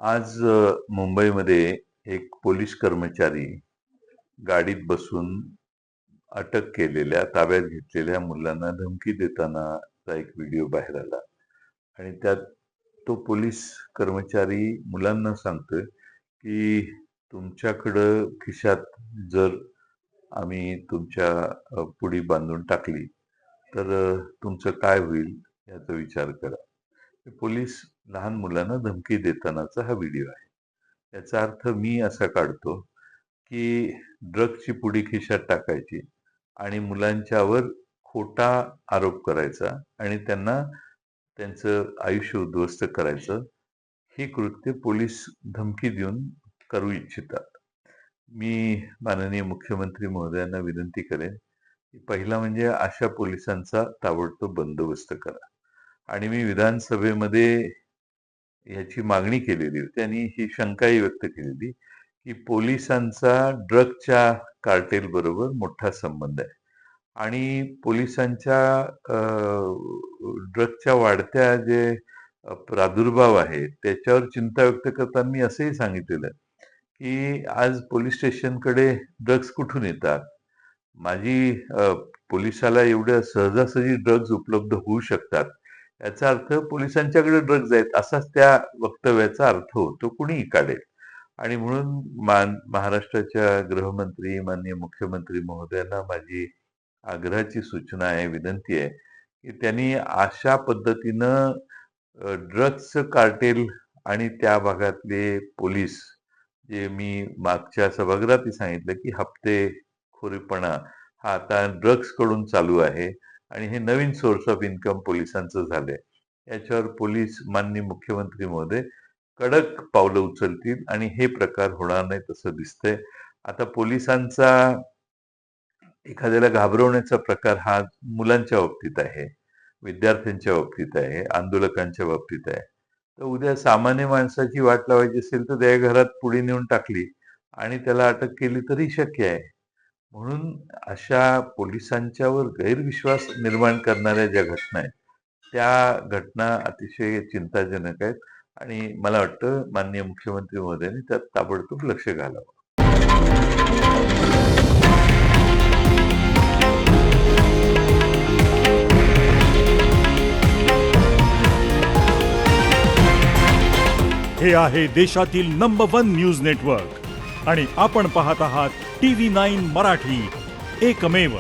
आज मुंबईमध्ये एक पोलीस कर्मचारी गाडीत बसून अटक केलेल्या, ताब्यात घेतलेल्या मुलांना धमकी देतानाचा एक व्हिडिओ बाहेर आला आणि त्यात तो पोलीस कर्मचारी मुलांना सांगतोय, की तुमच्याकडं खिशात जर आम्ही तुमच्या पुडी बांधून टाकली, तर तुमचं काय होईल याचा विचार करा. हे पोलीस लहान मुलांना धमकी देतानाचा हा व्हिडिओ आहे. याचा अर्थ मी असा काढतो, की ड्रग्सची पुडी खिशात टाकायची आणि मुलांच्यावर खोटा आरोप करायचा आणि त्यांना त्यांचं आयुष्य उद्ध्वस्त करायचं, हे कृत्य पोलीस धमकी देऊन करू इच्छितात. मी माननीय मुख्यमंत्री महोदयांना विनंती करेन, की पहिला म्हणजे अशा पोलिसांचा ताबडतोब बंदोबस्त करा. आणि मी विधानसभेमध्ये याची मागणी केलेली होती आणि ही शंकाही व्यक्त केलेली, की पोलिसांचा ड्रग्सच्या कार्टेल बरोबर मोठा संबंध आहे आणि पोलिसांच्या ड्रग्सच्या वाढत्या जे प्रादुर्भाव आहे त्याच्यावर चिंता व्यक्त करताना मी असंही सांगितलेलं, की आज पोलीस स्टेशनकडे ड्रग्स कुठून येतात? माझी पोलिसाला एवढ्या सहजासहजी ड्रग्ज उपलब्ध होऊ शकतात. याचा अर्थ पोलिसांच्याकडे ड्रग्ज आहेत असाच त्या वक्तव्याचा अर्थ होतो, कुणीही काढेल. आणि म्हणून महाराष्ट्राच्या गृहमंत्री, माननीय मुख्यमंत्री महोदयांना माझी आग्रहाची सूचना आहे, विनंती आहे, की त्यांनी अशा पद्धतीनं ड्रग्सचं कार्टेल आणि त्या भागातले पोलीस, जे मी मागच्या सभागृहातही सांगितलं, की हप्तेखोरीपणा हा आता ड्रग्स कडून चालू आहे आणि हे नवीन सोर्स ऑफ इन्कम पोलिसांचं झालंय. याच्यावर पोलीस माननीय मुख्यमंत्री महोदय कडक पावलं उचलतील आणि हे प्रकार होणार नाही तसं दिसतंय. आता पोलिसांचा एखाद्याला घाबरवण्याचा प्रकार हा मुलांच्या बाबतीत आहे, विद्यार्थ्यांच्या बाबतीत आहे, आंदोलकांच्या बाबतीत आहे. तर उद्या सामान्य माणसाची वाट लावायची असेल तर त्या घरात पुडी नेऊन टाकली आणि त्याला अटक केली तरी शक्य आहे. म्हणून अशा पोलिसांच्यावर गैरविश्वास निर्माण करणाऱ्या ज्या घटना आहेत, त्या घटना अतिशय चिंताजनक आहेत आणि मला वाटतं माननीय मुख्यमंत्री महोदयांनी त्यात ताबडतोब लक्ष घालावं. हे आहे देशातील नंबर 1 न्यूज नेटवर्क आणि आपण पाहत आहात TV9 मराठी, एकमेव.